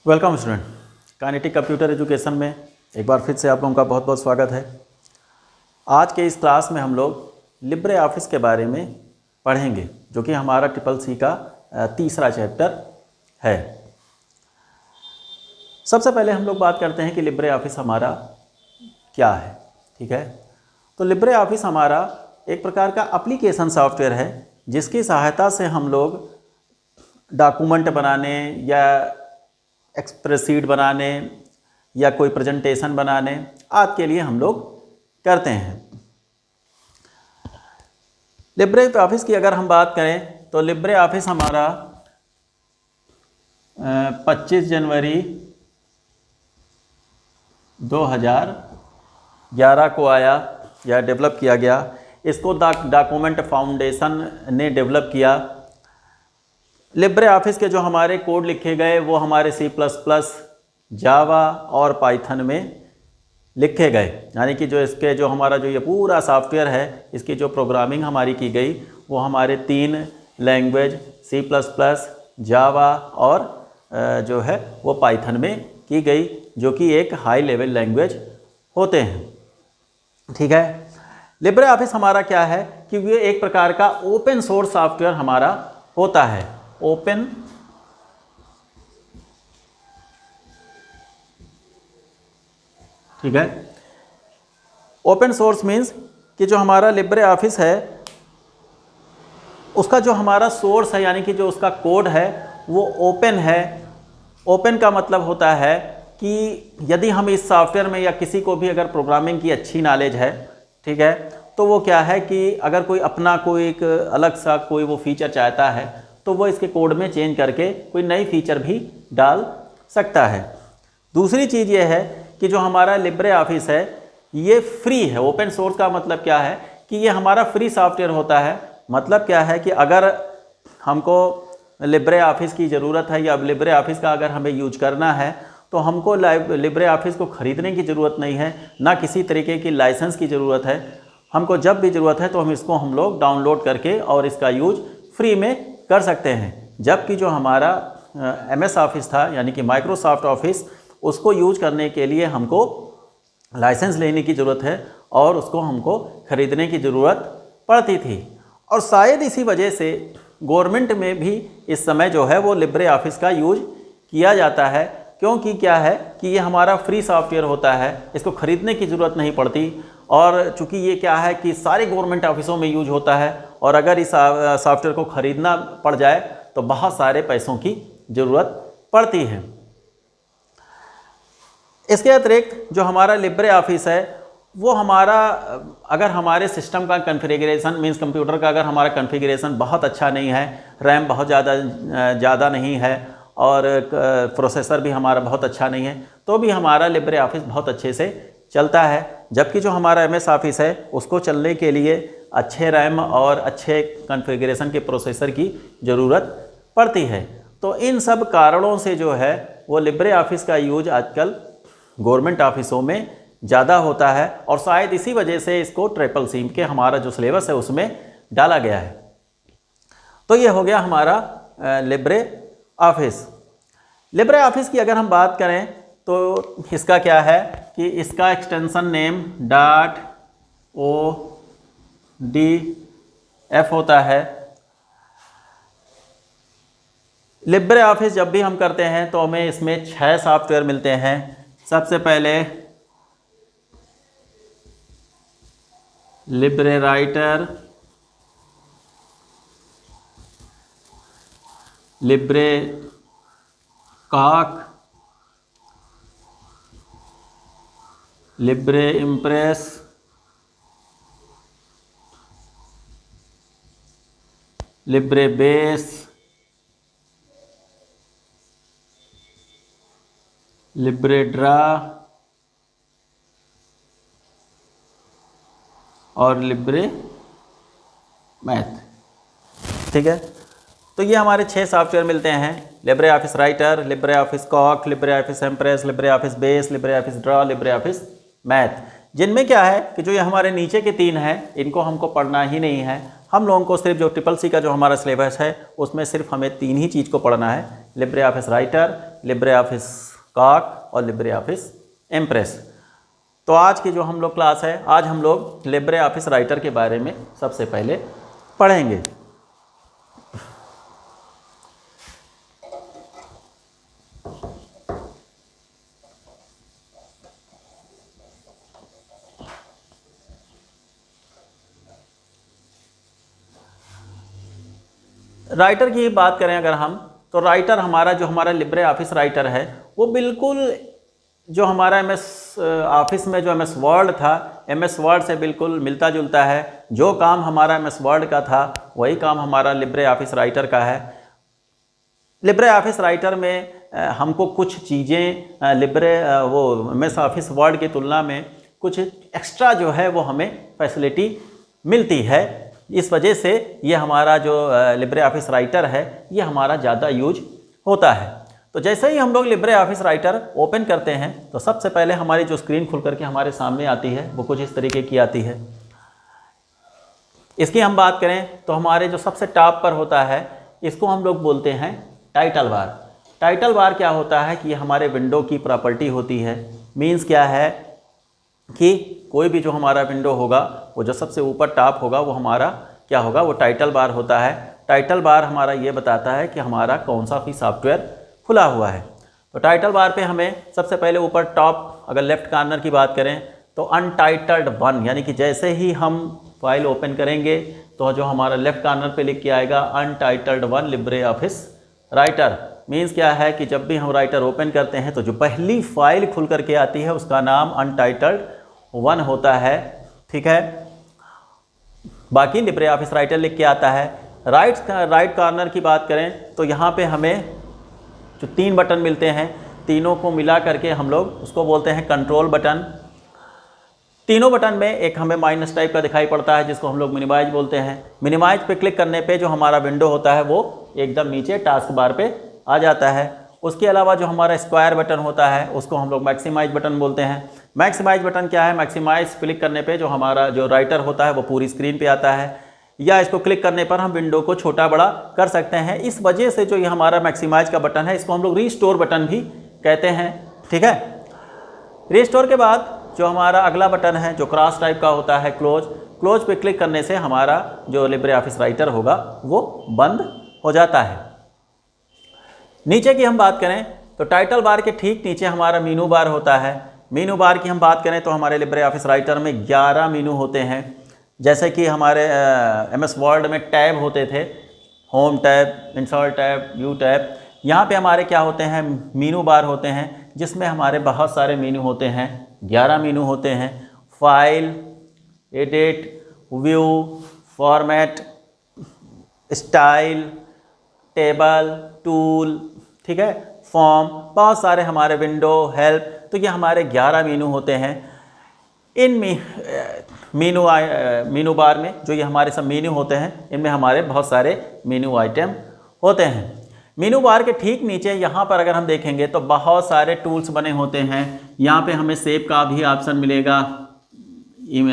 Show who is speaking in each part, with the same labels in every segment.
Speaker 1: Welcome student. Kinetic computer education में एक बार फिर से आप लोगों का बहुत बहुत स्वागत है। आज के इस क्लास में हम लोग लिब्रे ऑफिस के बारे में पढ़ेंगे, जो कि हमारा CCC का तीसरा चैप्टर है। सबसे पहले हम लोग बात करते हैं कि लिब्रे ऑफिस हमारा क्या है। ठीक है, तो लिब्रे ऑफिस हमारा एक प्रकार का एप्लीकेशन सॉफ्टवेयर है, जिसकी सहायता से हम लोग डॉक्यूमेंट बनाने या एक्सप्रेस बनाने या कोई प्रेजेंटेशन बनाने आदि के लिए हम लोग करते हैं। लिब्रे ऑफिस की अगर हम बात करें तो लिब्रे ऑफिस हमारा 25 जनवरी 2011 को आया या डेवलप किया गया। इसको डॉक्यूमेंट फाउंडेशन ने डेवलप किया। लिब्रे ऑफिस के जो हमारे कोड लिखे गए वो हमारे C++, जावा और पाइथन में लिखे गए, यानी कि जो हमारा जो ये पूरा सॉफ्टवेयर है, इसकी जो प्रोग्रामिंग हमारी की गई वो हमारे 3 लैंग्वेज C++, जावा और जो है वो पाइथन में की गई, जो कि एक हाई लेवल लैंग्वेज होते हैं। ठीक है, लिब्रे ऑफिस हमारा क्या है कि ये एक प्रकार का ओपन सोर्स सॉफ्टवेयर हमारा होता है। ओपन ठीक है, ओपन सोर्स मीन्स कि जो हमारा लिब्रे ऑफिस है उसका जो हमारा सोर्स है, यानी कि जो उसका कोड है वो ओपन है। ओपन का मतलब होता है कि यदि हम इस सॉफ्टवेयर में या किसी को भी अगर प्रोग्रामिंग की अच्छी नॉलेज है, ठीक है, तो वो क्या है कि अगर कोई अपना कोई एक अलग सा कोई वो फीचर चाहता है तो वो इसके कोड में चेंज करके कोई नई फीचर भी डाल सकता है। दूसरी चीज़ ये है कि जो हमारा लिब्रे ऑफिस है ये फ्री है। ओपन सोर्स का मतलब क्या है कि ये हमारा फ्री सॉफ्टवेयर होता है। मतलब क्या है कि अगर हमको लिब्रे ऑफिस की ज़रूरत है या लिब्रे ऑफिस का अगर हमें यूज करना है तो हमको लिब्रे ऑफिस को ख़रीदने की ज़रूरत नहीं है, ना किसी तरीके की लाइसेंस की ज़रूरत है। हमको जब भी ज़रूरत है तो हम लोग डाउनलोड करके और इसका यूज फ्री में कर सकते हैं। जबकि जो हमारा MS ऑफिस था, यानी कि माइक्रोसॉफ्ट ऑफिस, उसको यूज करने के लिए हमको लाइसेंस लेने की ज़रूरत है और उसको हमको ख़रीदने की ज़रूरत पड़ती थी। और शायद इसी वजह से गवर्नमेंट में भी इस समय जो है वो लिब्रे ऑफिस का यूज किया जाता है, क्योंकि क्या है कि ये हमारा फ्री सॉफ्टवेयर होता है, इसको ख़रीदने की ज़रूरत नहीं पड़ती। और चूँकि ये क्या है कि सारे गवर्नमेंट ऑफिसों में यूज होता है, और अगर इस सॉफ्टवेयर को ख़रीदना पड़ जाए तो बहुत सारे पैसों की ज़रूरत पड़ती है। इसके अतिरिक्त जो हमारा लिब्रे ऑफिस है वो हमारा अगर हमारे सिस्टम का कॉन्फ़िगरेशन मींस कंप्यूटर का अगर हमारा कॉन्फ़िगरेशन बहुत अच्छा नहीं है, रैम बहुत ज़्यादा नहीं है और प्रोसेसर भी हमारा बहुत अच्छा नहीं है, तो भी हमारा लिब्रे ऑफिस बहुत अच्छे से चलता है। जबकि जो हमारा MS ऑफिस है उसको चलने के लिए अच्छे रैम और अच्छे कॉन्फ़िगरेशन के प्रोसेसर की ज़रूरत पड़ती है। तो इन सब कारणों से जो है वो लिब्रे ऑफिस का यूज आजकल गवर्नमेंट ऑफिसों में ज़्यादा होता है, और शायद इसी वजह से इसको CCC के हमारा जो सिलेबस है उसमें डाला गया है। तो ये हो गया हमारा लिब्रे ऑफिस। लिब्रे ऑफिस की अगर हम बात करें तो इसका क्या है कि इसका एक्सटेंशन नेम .odf होता है। लिब्रे ऑफिस जब भी हम करते हैं तो हमें इसमें 6 सॉफ्टवेयर मिलते हैं। सबसे पहले लिब्रे राइटर, लिब्रे कॉक, Libre Impress, Libre Base, Libre Draw और लिब्रे मैथ। ठीक है, तो ये हमारे 6 सॉफ्टवेयर मिलते हैं। Libre Office Writer, Libre Office कॉक, Libre Office Impress, Libre Office Base, Libre Office Draw, Libre Office Math. जिनमें क्या है कि जो ये हमारे नीचे के 3 हैं इनको हमको पढ़ना ही नहीं है। हम लोगों को सिर्फ जो CCC का जो हमारा सिलेबस है उसमें सिर्फ हमें 3 ही चीज़ को पढ़ना है, Libre Office Writer, Libre Office कॉक और लिब्रे ऑफिस इम्प्रेस। तो आज की जो हम लोग क्लास है, आज हम लोग लिब्रे ऑफिस राइटर के बारे में सबसे पहले पढ़ेंगे। राइटर की बात करें अगर हम, तो राइटर हमारा जो हमारा लिब्रे ऑफिस राइटर है वो बिल्कुल जो हमारा एमएस ऑफिस में जो एमएस वर्ड था, एमएस वर्ड से बिल्कुल मिलता जुलता है। जो काम हमारा एमएस वर्ड का था वही काम हमारा लिब्रे ऑफिस राइटर का है। लिब्रे ऑफिस राइटर में हमको कुछ चीज़ें वो एमएस ऑफिस वर्ड की तुलना में कुछ एक्स्ट्रा जो है वो हमें फैसिलिटी मिलती है। इस वजह से ये हमारा जो लिब्रे ऑफिस राइटर है ये हमारा ज़्यादा यूज होता है। तो जैसे ही हम लोग लिब्रे ऑफिस राइटर ओपन करते हैं तो सबसे पहले हमारी जो स्क्रीन खुल करके हमारे सामने आती है वो कुछ इस तरीके की आती है। इसकी हम बात करें तो हमारे जो सबसे टॉप पर होता है इसको हम लोग बोलते हैं टाइटल बार। टाइटल बार क्या होता है कि ये हमारे विंडो की प्रॉपर्टी होती है। मीन्स क्या है कि कोई भी जो हमारा विंडो होगा वो जो सबसे ऊपर टॉप होगा वो हमारा क्या होगा, वो टाइटल बार होता है। टाइटल बार हमारा ये बताता है कि हमारा कौन सा भी सॉफ्टवेयर खुला हुआ है। तो टाइटल बार पे हमें सबसे पहले ऊपर टॉप अगर लेफ्ट कॉर्नर की बात करें तो अनटाइटल्ड 1, यानी कि जैसे ही हम फाइल ओपन करेंगे तो जो हमारा लेफ्ट कॉर्नर पे लिख के आएगा untitled 1 Libre Office writer. Means क्या है कि जब भी हम राइटर ओपन करते हैं तो जो पहली फाइल खुल करके आती है उसका नाम अनटाइटल्ड 1 होता है। ठीक है, बाकी लिब्रे ऑफिस राइटर लिख के आता है। राइट कॉर्नर की बात करें तो यहाँ पे हमें जो 3 बटन मिलते हैं, तीनों को मिला करके हम लोग उसको बोलते हैं कंट्रोल बटन। तीनों बटन में एक हमें माइनस टाइप का दिखाई पड़ता है जिसको हम लोग मिनिमाइज बोलते हैं। मिनिमाइज पे क्लिक करने पे जो हमारा विंडो होता है वो एकदम नीचे टास्क बार पे आ जाता है। उसके अलावा जो हमारा स्क्वायर बटन होता है उसको हम लोग मैक्सिमाइज बटन बोलते हैं। मैक्सिमाइज बटन क्या है, मैक्सिमाइज क्लिक करने पे जो हमारा जो राइटर होता है वो पूरी स्क्रीन पे आता है, या इसको क्लिक करने पर हम विंडो को छोटा बड़ा कर सकते हैं। इस वजह से जो ये हमारा मैक्सिमाइज का बटन है इसको हम लोग रीस्टोर बटन भी कहते हैं। ठीक है, रीस्टोर के बाद जो हमारा अगला बटन है जो क्रॉस टाइप का होता है क्लोज। क्लोज पे क्लिक करने से हमारा जो लिब्रे ऑफिस राइटर होगा वो बंद हो जाता है। नीचे की हम बात करें तो टाइटल बार के ठीक नीचे हमारा मीनू बार होता है। मीनू बार की हम बात करें तो हमारे लिब्रे ऑफिस राइटर में 11 मीनू होते हैं। जैसे कि हमारे एमएस वर्ड में टैब होते थे, home tab, insert tab, view tab. यहाँ पे हमारे क्या होते हैं, मीनू बार होते हैं जिसमें हमारे बहुत सारे मीनू होते हैं, 11 मीनू होते हैं। File, edit, view, format, style, table, tool, ठीक है, फॉर्म, बहुत सारे हमारे विंडो, हेल्प। तो ये हमारे 11 मीनू होते हैं। इन मीनू बार में जो ये हमारे सब मीनू होते हैं इनमें हमारे बहुत सारे मीनू आइटम होते हैं। मीनू बार के ठीक नीचे यहाँ पर अगर हम देखेंगे तो बहुत सारे टूल्स बने होते हैं। यहाँ पे हमें सेव का भी ऑप्शन मिलेगा,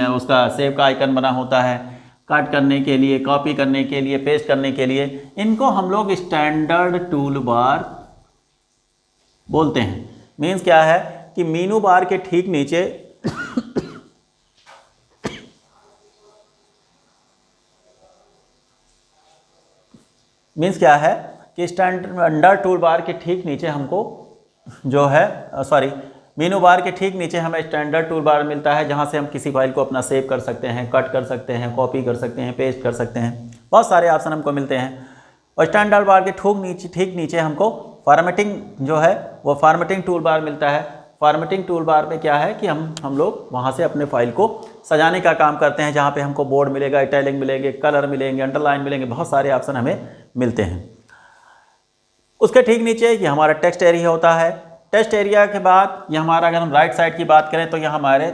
Speaker 1: उसका सेव का आइकन बना होता है, कट करने के लिए, कॉपी करने के लिए, पेस्ट करने के लिए। इनको हम लोग स्टैंडर्ड टूल बार बोलते हैं। मीन्स क्या है कि मीनू बार के ठीक नीचे मीन्स क्या है कि स्टैंडर्ड टूल बार के ठीक नीचे हमको जो है मीनू बार के ठीक नीचे हमें स्टैंडर्ड टूल बार मिलता है, जहाँ से हम किसी फाइल को अपना सेव कर सकते हैं, कट कर सकते हैं, कॉपी कर सकते हैं, पेस्ट कर सकते हैं। बहुत सारे ऑप्शन हमको मिलते हैं। और स्टैंडर्ड बार के ठीक नीचे हमको फॉर्मेटिंग जो है वो फॉर्मेटिंग टूल बार मिलता है। फॉर्मेटिंग टूल बार में क्या है कि हम लोग वहाँ से अपने फाइल को सजाने का काम करते हैं, जहाँ पे हमको बोर्ड मिलेगा, इटैलिक मिलेंगे, कलर मिलेंगे, अंडरलाइन मिलेंगे, बहुत सारे ऑप्शन हमें मिलते हैं। उसके ठीक नीचे ये हमारा टेक्स्ट एरिया होता है। टेक्स्ट एरिया के बाद ये हमारा, अगर हम राइट साइड की बात करें तो ये हमारे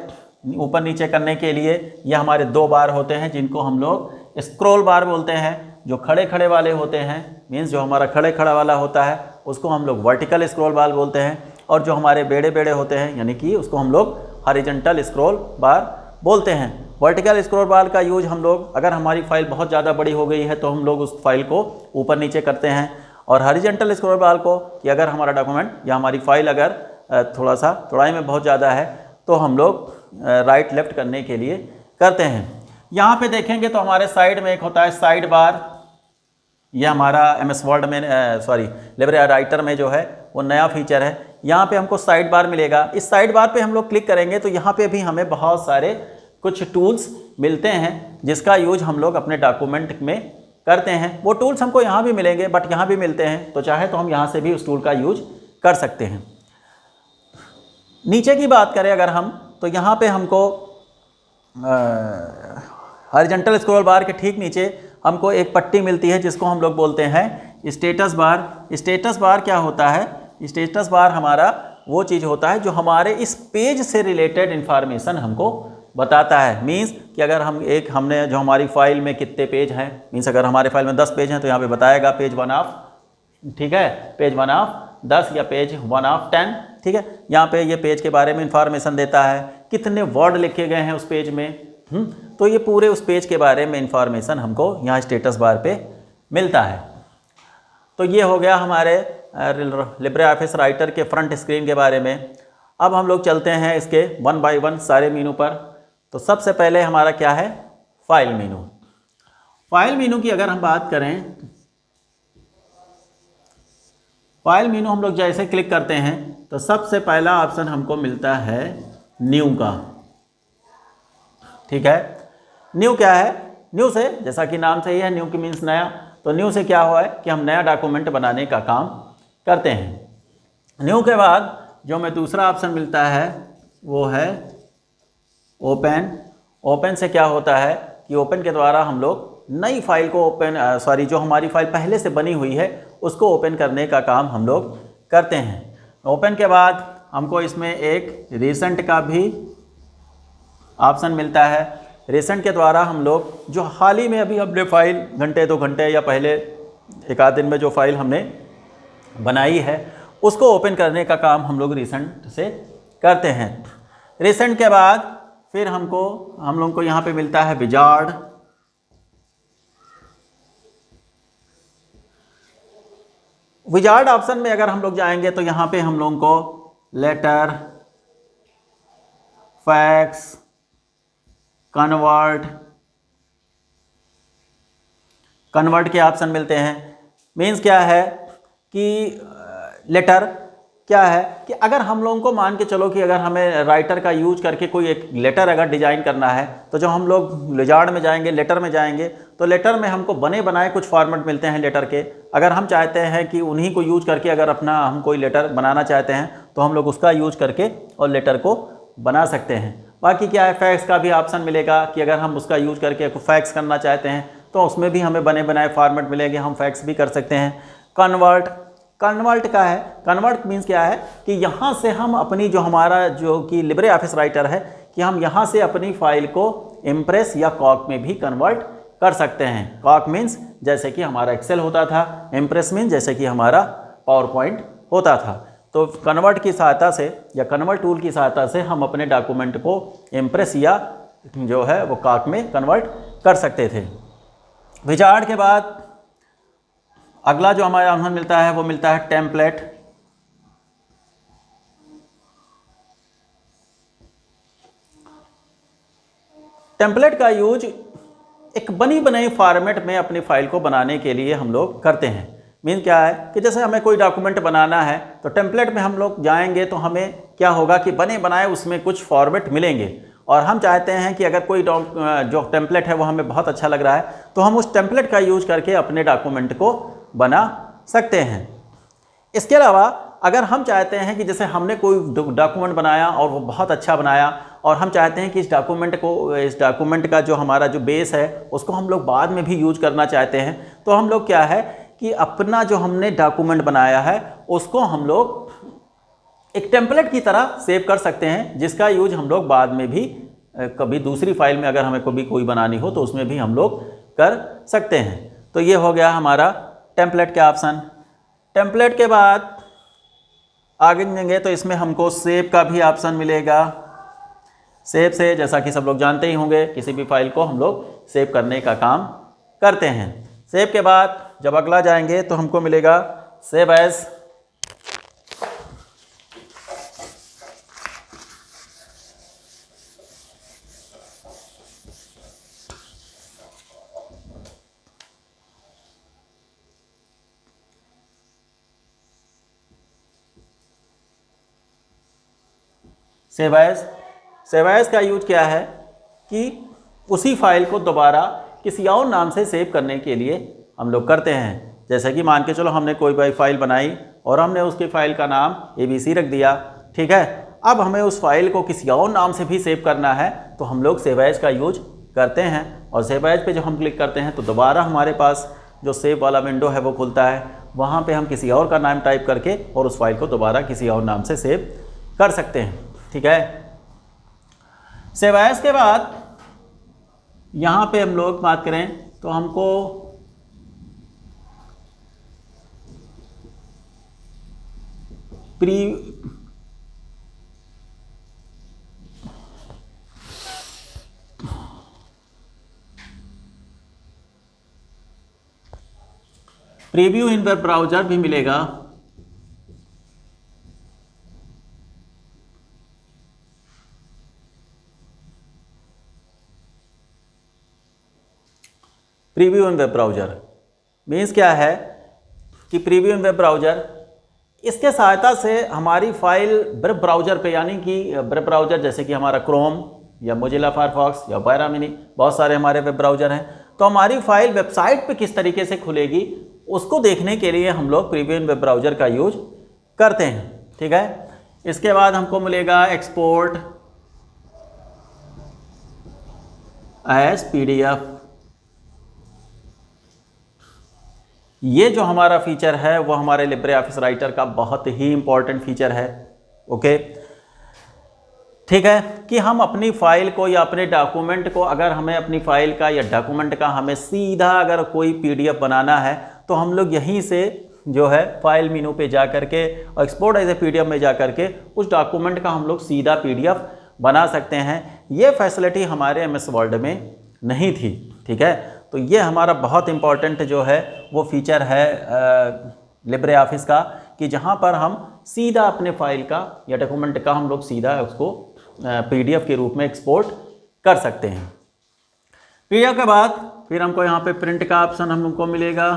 Speaker 1: ऊपर नीचे करने के लिए ये हमारे 2 बार होते हैं जिनको हम लोग स्क्रॉल बार बोलते हैं। जो खड़े खड़े वाले होते हैं, मीन्स जो हमारा खड़े खड़ा वाला होता है उसको हम लोग वर्टिकल स्क्रॉल बार बोलते हैं। और जो हमारे बेड़े बेड़े होते हैं यानी कि उसको हम लोग हॉरिजॉन्टल स्क्रॉल बार बोलते हैं। वर्टिकल स्क्रॉल बार का यूज हम लोग, अगर हमारी फाइल बहुत ज़्यादा बड़ी हो गई है तो हम लोग उस फाइल को ऊपर नीचे करते हैं। और हॉरिजॉन्टल स्क्रॉल बार को कि अगर हमारा डॉक्यूमेंट या हमारी फाइल अगर थोड़ा सा चौड़ाई में बहुत ज़्यादा है तो हम लोग राइट लेफ्ट करने के लिए करते हैं। यहाँ पे देखेंगे तो हमारे साइड में एक होता है साइड बार, यह हमारा MS वर्ड में लिब्रे राइटर में जो है वो नया फीचर है। यहाँ पे हमको साइड बार मिलेगा। इस साइड बार पे हम लोग क्लिक करेंगे तो यहाँ पे भी हमें बहुत सारे कुछ टूल्स मिलते हैं जिसका यूज हम लोग अपने डॉक्यूमेंट में करते हैं। वो टूल्स हमको यहाँ भी मिलेंगे, बट यहाँ भी मिलते हैं, तो चाहे तो हम यहाँ से भी उस टूल का यूज कर सकते हैं। नीचे की बात करें अगर हम, तो यहाँ पे हमको हॉरिजॉन्टल स्क्रॉल बार के ठीक नीचे हमको एक पट्टी मिलती है जिसको हम लोग बोलते हैं स्टेटस बार। स्टेटस बार क्या होता है? स्टेटस बार हमारा वो चीज़ होता है जो हमारे इस पेज से रिलेटेड इंफॉर्मेशन हमको बताता है। मीन्स कि अगर हमने जो हमारी फाइल में कितने पेज हैं, मीन्स अगर हमारे फाइल में 10 पेज हैं तो यहाँ पे बताएगा पेज 1 ऑफ, ठीक है, पेज 1 ऑफ 10 या पेज 1 ऑफ 10, ठीक है। यहाँ पे ये पेज के बारे में इंफॉर्मेशन देता है, कितने वर्ड लिखे गए हैं उस पेज में, तो ये पूरे उस पेज के बारे में इंफॉर्मेशन हमको यहाँ स्टेटस बार पे मिलता है। तो ये हो गया हमारे लिब्रे ऑफिस राइटर के फ्रंट स्क्रीन के बारे में। अब हम लोग चलते हैं इसके 1 बाय 1 सारे मेनू पर। तो सबसे पहले हमारा क्या है? File menu. फाइल मेनू की अगर हम बात करें, फाइल मेनू हम लोग जैसे क्लिक करते हैं तो सबसे पहला ऑप्शन हमको मिलता है न्यू का, ठीक है। न्यू क्या है? न्यू से, जैसा कि नाम से ही है, न्यू की मीन्स नया, तो न्यू से क्या हुआ है कि हम नया डॉक्यूमेंट बनाने का काम करते हैं। न्यू के बाद जो हमें दूसरा ऑप्शन मिलता है वो है ओपन। ओपन से क्या होता है कि ओपन के द्वारा हम लोग नई फाइल को जो हमारी फाइल पहले से बनी हुई है उसको ओपन करने का काम हम लोग करते हैं। ओपन के बाद हमको इसमें एक रिसेंट का भी ऑप्शन मिलता है। रिसेंट के द्वारा हम लोग जो हाल ही में अभी अपने फाइल घंटे 2 घंटे या पहले एक आध दिन में जो फाइल हमने बनाई है उसको ओपन करने का काम हम लोग रिसेंट से करते हैं। रिसेंट के बाद फिर हम लोगों को यहाँ पे मिलता है विजार्ड। विजार्ड ऑप्शन में अगर हम लोग जाएंगे तो यहाँ पे हम लोगों को लेटर, फैक्स, कन्वर्ट के ऑप्शन मिलते हैं। मीन्स क्या है कि लेटर क्या है कि अगर हम लोगों को मान के चलो कि अगर हमें राइटर का यूज करके कोई एक लेटर अगर डिजाइन करना है तो जो हम लोग विजार्ड में जाएंगे, लेटर में जाएंगे, तो लेटर में हमको बने बनाए कुछ फॉर्मेट मिलते हैं लेटर के। अगर हम चाहते हैं कि उन्हीं को यूज करके अगर अपना हम कोई लेटर बनाना चाहते हैं तो हम लोग उसका यूज करके और लेटर को बना सकते हैं। बाकी क्या है, फैक्स का भी ऑप्शन मिलेगा कि अगर हम उसका यूज करके फैक्स करना चाहते हैं तो उसमें भी हमें बने बनाए फॉर्मेट मिलेंगे, हम फैक्स भी कर सकते हैं। कन्वर्ट का है, कन्वर्ट मीन्स क्या है कि यहाँ से हम अपनी जो हमारा जो कि लिब्रे ऑफिस राइटर है कि हम यहाँ से अपनी फाइल को इम्प्रेस या कॉक में भी कन्वर्ट कर सकते हैं। कॉक मीन्स जैसे कि हमारा एक्सेल होता था, इम्प्रेस मीन्स जैसे कि हमारा पावर पॉइंट होता था। तो कन्वर्ट की सहायता से या कन्वर्ट टूल की सहायता से हम अपने डॉक्यूमेंट को इम्प्रेस या जो है वो कॉक में कन्वर्ट कर सकते थे। विजार्ड के बाद अगला जो हमारा ऑप्शन मिलता है वो मिलता है टेम्पलेट। टेम्पलेट का यूज एक बनी बनाई फॉर्मेट में अपनी फाइल को बनाने के लिए हम लोग करते हैं। मीन क्या है कि जैसे हमें कोई डॉक्यूमेंट बनाना है तो टेम्पलेट में हम लोग जाएंगे तो हमें क्या होगा कि बने बनाए उसमें कुछ फॉर्मेट मिलेंगे और हम चाहते हैं कि अगर कोई जो टेम्पलेट है वो हमें बहुत अच्छा लग रहा है तो हम उस टेम्पलेट का यूज करके अपने डॉक्यूमेंट को बना सकते हैं। इसके अलावा अगर हम चाहते हैं कि जैसे हमने कोई डॉक्यूमेंट बनाया और वो बहुत अच्छा बनाया और हम चाहते हैं कि इस डॉक्यूमेंट का जो हमारा जो बेस है उसको हम लोग बाद में भी यूज करना चाहते हैं, तो हम लोग क्या है कि अपना जो हमने डॉक्यूमेंट बनाया है उसको हम लोग एक टेम्पलेट की तरह सेव कर सकते हैं, जिसका यूज हम लोग बाद में भी कभी दूसरी फाइल में अगर हमें कभी कोई बनानी हो तो उसमें भी हम लोग कर सकते हैं। तो ये हो गया हमारा टेम्पलेट के ऑप्शन। टेम्पलेट के बाद आगे जाएंगे तो इसमें हमको सेव का भी ऑप्शन मिलेगा। सेव से जैसा कि सब लोग जानते ही होंगे किसी भी फाइल को हम लोग सेव करने का काम करते हैं। सेव के बाद जब अगला जाएंगे तो हमको मिलेगा सेव एज। सेव एज का यूज क्या है कि उसी फाइल को दोबारा किसी और नाम से सेव करने के लिए हम लोग करते हैं। जैसे कि मान के चलो हमने कोई फाइल बनाई और हमने उसकी फाइल का नाम ABC रख दिया, ठीक है। अब हमें उस फाइल को किसी और नाम से भी सेव करना है तो हम लोग सेव एज का यूज करते हैं, और सेव एज पे जब हम क्लिक करते हैं तो दोबारा हमारे पास जो सेव वाला विंडो है वो खुलता है। वहाँ पे हम किसी और का नाम टाइप करके और उस फाइल को दोबारा किसी और नाम से सेव कर सकते हैं, ठीक है। सेव एज के बाद यहाँ पे हम लोग बात करें तो हमको प्रीव्यू इन वेब ब्राउज़र भी मिलेगा। प्रीव्यू इन वेब ब्राउज़र मीन्स क्या है कि प्रीव्यू इन वेब ब्राउज़र, इसके सहायता से हमारी फाइल वेब ब्राउज़र पे, यानी कि वेब ब्राउज़र जैसे कि हमारा क्रोम या मोजिला फायरफॉक्स या ऑपेरा मिनी, बहुत सारे हमारे वेब ब्राउज़र हैं, तो हमारी फाइल वेबसाइट पे किस तरीके से खुलेगी उसको देखने के लिए हम लोग प्रीव्यू इन वेब ब्राउज़र का यूज करते हैं, ठीक है। इसके बाद हमको मिलेगा एक्सपोर्ट एज PDF। ये जो हमारा फीचर है वो हमारे लिब्रे ऑफिस राइटर का बहुत ही इंपॉर्टेंट फीचर है, ओके, ठीक है। कि हम अपनी फाइल को या अपने डॉक्यूमेंट को, अगर हमें अपनी फाइल का या डॉक्यूमेंट का हमें सीधा अगर कोई PDF बनाना है तो हम लोग यहीं से जो है फाइल मेनू पे जा करके और एक्सपोर्ट एज ए PDF में जा करके उस डॉक्यूमेंट का हम लोग सीधा PDF बना सकते हैं। ये फैसिलिटी हमारे MS वर्ड में नहीं थी, ठीक है। तो ये हमारा बहुत इंपॉर्टेंट जो है वो फीचर है लिब्रे ऑफिस का, कि जहाँ पर हम सीधा अपने फाइल का या डॉक्यूमेंट का हम लोग सीधा उसको PDF के रूप में एक्सपोर्ट कर सकते हैं। PDF के बाद फिर हमको यहाँ पे प्रिंट का ऑप्शन हम लोग को मिलेगा।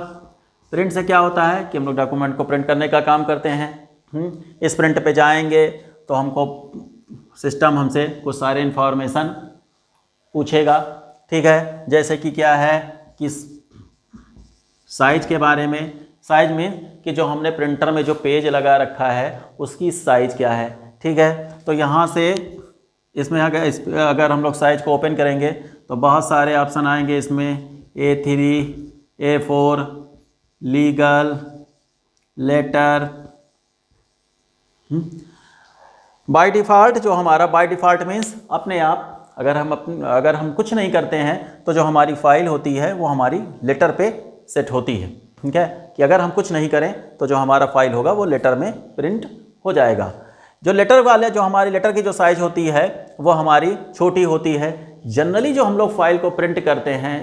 Speaker 1: प्रिंट से क्या होता है कि हम लोग डॉक्यूमेंट को प्रिंट करने का काम करते हैं। इस प्रिंट पे जाएंगे तो हमको सिस्टम हमसे कुछ सारे इन्फॉर्मेशन पूछेगा, ठीक है। जैसे कि क्या है कि साइज़ के बारे में, साइज़ में कि जो हमने प्रिंटर में जो पेज लगा रखा है उसकी साइज़ क्या है, ठीक है। तो यहाँ से इसमें अगर हम लोग साइज़ को ओपन करेंगे तो बहुत सारे ऑप्शन आएंगे इसमें, A3, A4, legal, letter. By default जो हमारा बाय डिफ़ॉल्ट मीन्स अपने आप अगर हम कुछ नहीं करते हैं तो जो हमारी फाइल होती है वो हमारी लेटर पे सेट होती है, ठीक है। कि अगर हम कुछ नहीं करें तो जो हमारा फाइल होगा वो लेटर में प्रिंट हो जाएगा। जो लेटर वाले, जो हमारी लेटर की जो साइज़ होती है वो हमारी छोटी होती है। जनरली जो हम लोग फाइल को प्रिंट करते हैं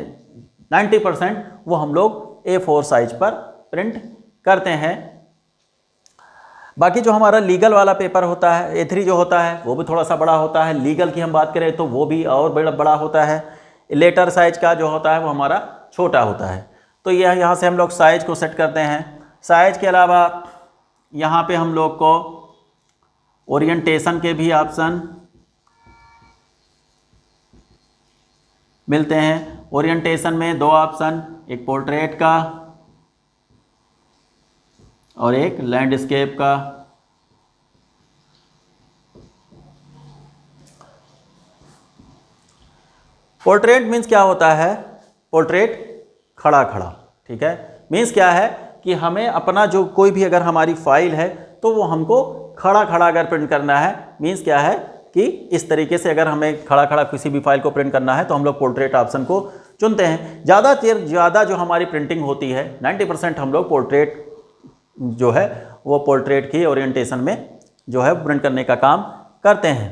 Speaker 1: 90% वो हम लोग A4 साइज पर प्रिंट करते हैं। बाकी जो हमारा लीगल वाला पेपर होता है A3 जो होता है वो भी थोड़ा सा बड़ा होता है। लीगल की हम बात करें तो वो भी और बड़ा होता है। लेटर साइज का जो होता है वो हमारा छोटा होता है। तो यह यहाँ से हम लोग साइज़ को सेट करते हैं। साइज़ के अलावा यहाँ पे हम लोग को ओरिएंटेशन के भी ऑप्शन मिलते हैं। ओरिएंटेशन में दो ऑप्शन, एक पोर्ट्रेट का और एक लैंडस्केप का। पोर्ट्रेट मीन्स क्या होता है? पोर्ट्रेट खड़ा खड़ा, ठीक है। मीन्स क्या है कि हमें अपना जो कोई भी अगर हमारी फाइल है तो वो हमको खड़ा खड़ा अगर प्रिंट करना है। मीन्स क्या है कि इस तरीके से अगर हमें खड़ा खड़ा किसी भी फाइल को प्रिंट करना है तो हम लोग पोर्ट्रेट ऑप्शन को चुनते हैं। ज़्यादा जो हमारी प्रिंटिंग होती है 90% हम लोग पोर्ट्रेट जो है वो पोर्ट्रेट की ओरिएंटेशन में जो है प्रिंट करने का काम करते हैं।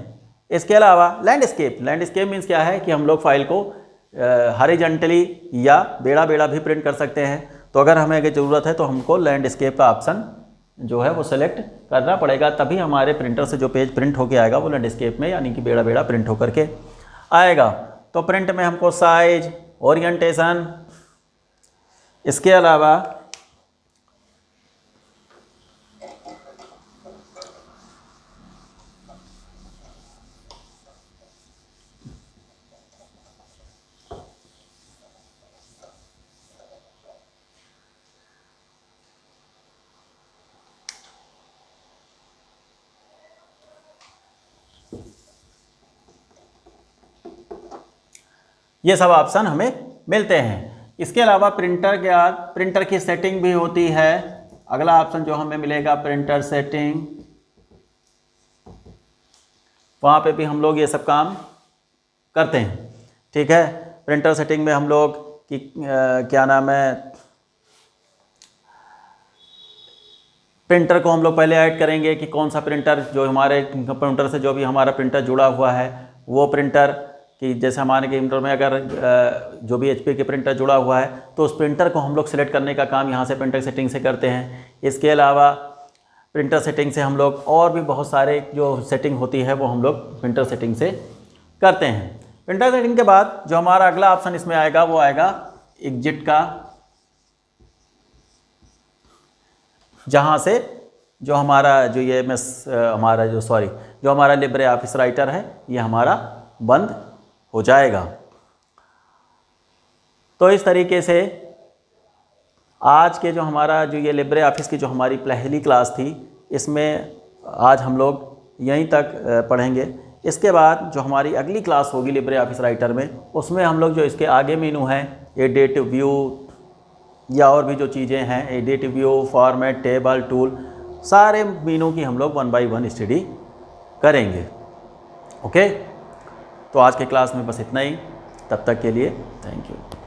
Speaker 1: इसके अलावा लैंडस्केप मीन्स क्या है कि हम लोग फाइल को हॉरिजॉन्टली या बेड़ा बेड़ा भी प्रिंट कर सकते हैं। तो अगर हमें अगर ज़रूरत है तो हमको लैंडस्केप का ऑप्शन जो है वो सेलेक्ट करना पड़ेगा, तभी हमारे प्रिंटर से जो पेज प्रिंट होके आएगा वो लैंडस्केप में यानी कि बेड़ा बेड़ा प्रिंट होकर के आएगा। तो प्रिंट में हमको साइज, ओरिएंटेशन, इसके अलावा ये सब ऑप्शन हमें मिलते हैं। इसके अलावा प्रिंटर के बाद प्रिंटर की सेटिंग भी होती है। अगला ऑप्शन जो हमें मिलेगा प्रिंटर सेटिंग, वहाँ पे भी हम लोग ये सब काम करते हैं। ठीक है, प्रिंटर सेटिंग में हम लोग की क्या नाम है, प्रिंटर को हम लोग पहले ऐड करेंगे कि कौन सा प्रिंटर जो हमारे कंप्यूटर से जो भी हमारा प्रिंटर जुड़ा हुआ है वो प्रिंटर कि जैसे हमारे कंप्यूटर में अगर जो भी HP के प्रिंटर जुड़ा हुआ है तो उस प्रिंटर को हम लोग सिलेक्ट करने का काम यहाँ से प्रिंटर सेटिंग से करते हैं। इसके अलावा प्रिंटर सेटिंग से हम लोग और भी बहुत सारे जो सेटिंग होती है वो हम लोग प्रिंटर सेटिंग से करते हैं। प्रिंटर सेटिंग के बाद जो हमारा अगला ऑप्शन इसमें आएगा वो आएगा एग्जिट का, जहाँ से जो हमारा जो ये हमारा जो हमारा लिब्रे ऑफिस राइटर है ये हमारा बंद हो जाएगा। तो इस तरीके से आज के जो हमारा जो ये लिब्रे ऑफिस की जो हमारी पहली क्लास थी इसमें आज हम लोग यहीं तक पढ़ेंगे। इसके बाद जो हमारी अगली क्लास होगी लिब्रे ऑफिस राइटर में उसमें हम लोग जो इसके आगे मेनू हैं एडिट, व्यू या और भी जो चीज़ें हैं edit, view, format, table, tool, सारे मेनू की हम लोग 1 बाय 1 स्टडी करेंगे। ओके, तो आज के क्लास में बस इतना ही। तब तक के लिए थैंक यू।